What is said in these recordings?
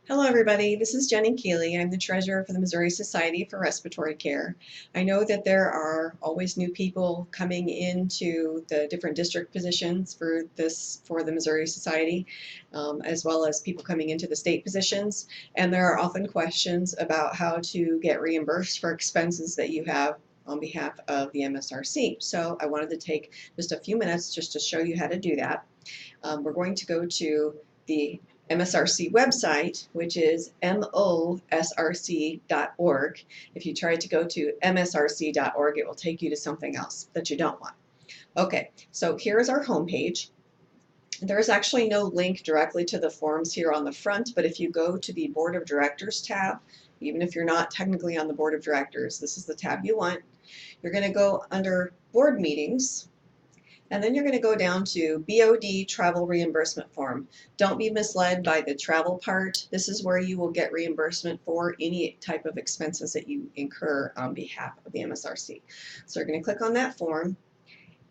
Hello everybody, this is Jenny Keeley. I'm the treasurer for the Missouri Society for Respiratory Care. I know that there are always new people coming into the different district positions for the Missouri Society, as well as people coming into the state positions, and there are often questions about how to get reimbursed for expenses that you have on behalf of the MSRC. So I wanted to take just a few minutes just to show you how to do that. We're going to go to the MSRC website, which is mosrc.org. If you try to go to msrc.org, it will take you to something else that you don't want. Okay, so here is our homepage. There's actually no link directly to the forms here on the front, but if you go to the Board of Directors tab, even if you're not technically on the Board of Directors, this is the tab you want. You're going to go under Board Meetings, and then you're going to go down to BOD Travel Reimbursement Form. Don't be misled by the travel part. This is where you will get reimbursement for any type of expenses that you incur on behalf of the MSRC. So you're going to click on that form,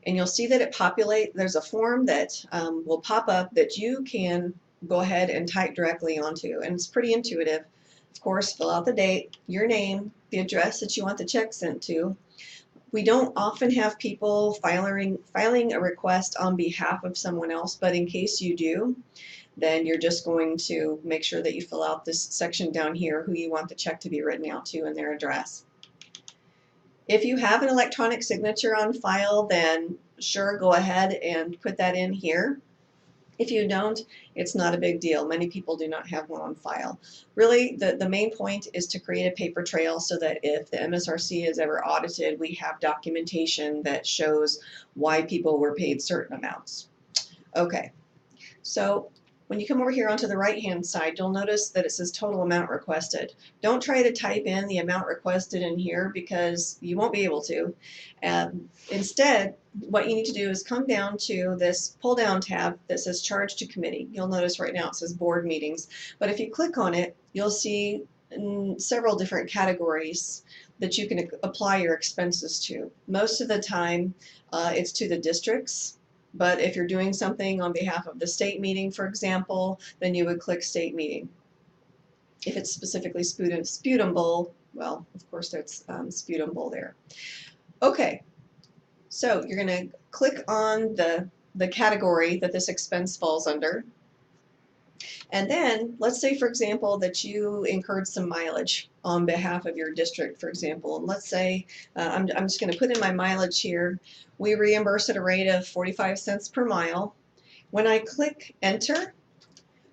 and you'll see that there's a form that will pop up that you can go ahead and type directly onto, and it's pretty intuitive. Of course, fill out the date, your name, the address that you want the check sent to. We don't often have people filing a request on behalf of someone else, but in case you do, then you're just going to make sure that you fill out this section down here, who you want the check to be written out to and their address. If you have an electronic signature on file, then sure, go ahead and put that in here. If you don't, it's not a big deal. Many people do not have one on file. Really, the main point is to create a paper trail so that if the MSRC is ever audited, we have documentation that shows why people were paid certain amounts. Okay, so when you come over here onto the right-hand side, you'll notice that it says total amount requested. Don't try to type in the amount requested in here because you won't be able to. Instead, what you need to do is come down to this pull-down tab that says Charge to Committee. You'll notice right now it says Board Meetings, but if you click on it, you'll see several different categories that you can apply your expenses to. Most of the time, it's to the districts. But if you're doing something on behalf of the state meeting, for example, then you would click State Meeting. If it's specifically Sputum Bowl, well, of course that's Sputum Bowl there. Okay, so you're going to click on the category that this expense falls under. And then, let's say, for example, that you incurred some mileage on behalf of your district, for example. And let's say, I'm just going to put in my mileage here. We reimburse at a rate of 45 cents per mile. When I click Enter,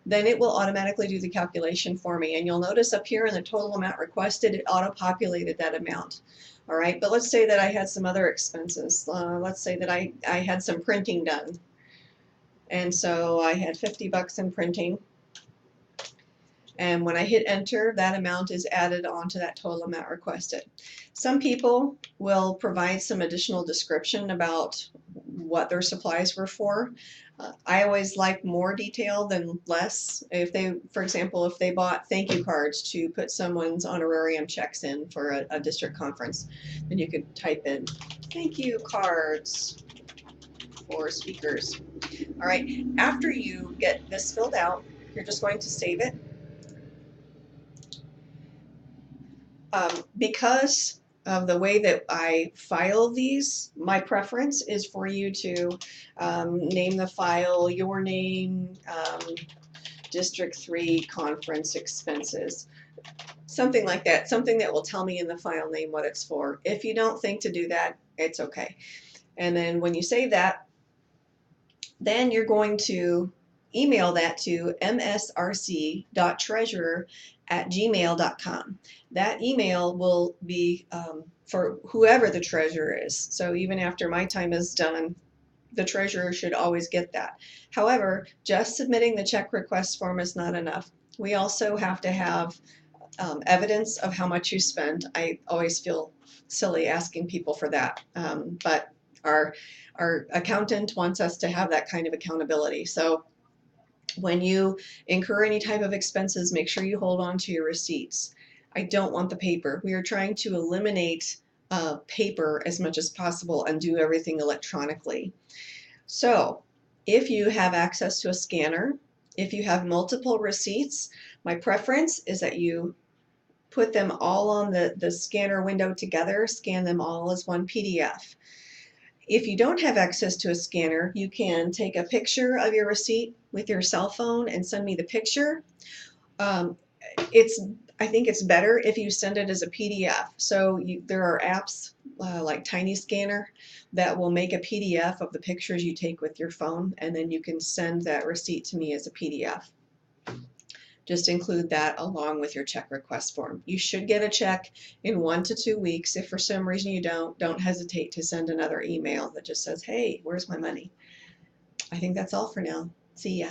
then it will automatically do the calculation for me. And you'll notice up here in the total amount requested, it auto-populated that amount. All right, but let's say that I had some other expenses. Let's say that I had some printing done. And so I had 50 bucks in printing. And when I hit enter, that amount is added onto that total amount requested. Some people will provide some additional description about what their supplies were for. I always like more detail than less. If they, for example, if they bought thank you cards to put someone's honorarium checks in for a district conference, then you could type in thank you cards for speakers. All right, after you get this filled out, you're just going to save it. Because of the way that I file these, my preference is for you to name the file your name, District 3 conference expenses, something like that, something that will tell me in the file name what it's for. If you don't think to do that, it's okay. And then when you save that, then you're going to email that to msrc.treasurer@gmail.com. That email will be for whoever the treasurer is. So even after my time is done, the treasurer should always get that. However, just submitting the check request form is not enough. We also have to have evidence of how much you spend. I always feel silly asking people for that, but our accountant wants us to have that kind of accountability. So when you incur any type of expenses, make sure you hold on to your receipts. I don't want the paper. We are trying to eliminate paper as much as possible and do everything electronically. So if you have access to a scanner, If you have multiple receipts, my preference is that you put them all on the scanner window together, scan them all as one PDF. If you don't have access to a scanner, you can take a picture of your receipt with your cell phone and send me the picture. Um, I think it's better if you send it as a PDF. So there are apps like Tiny Scanner that will make a PDF of the pictures you take with your phone, and then you can send that receipt to me as a PDF. Just include that along with your check request form. You should get a check in 1 to 2 weeks. If for some reason you don't hesitate to send another email that just says, hey, where's my money? I think that's all for now. See ya.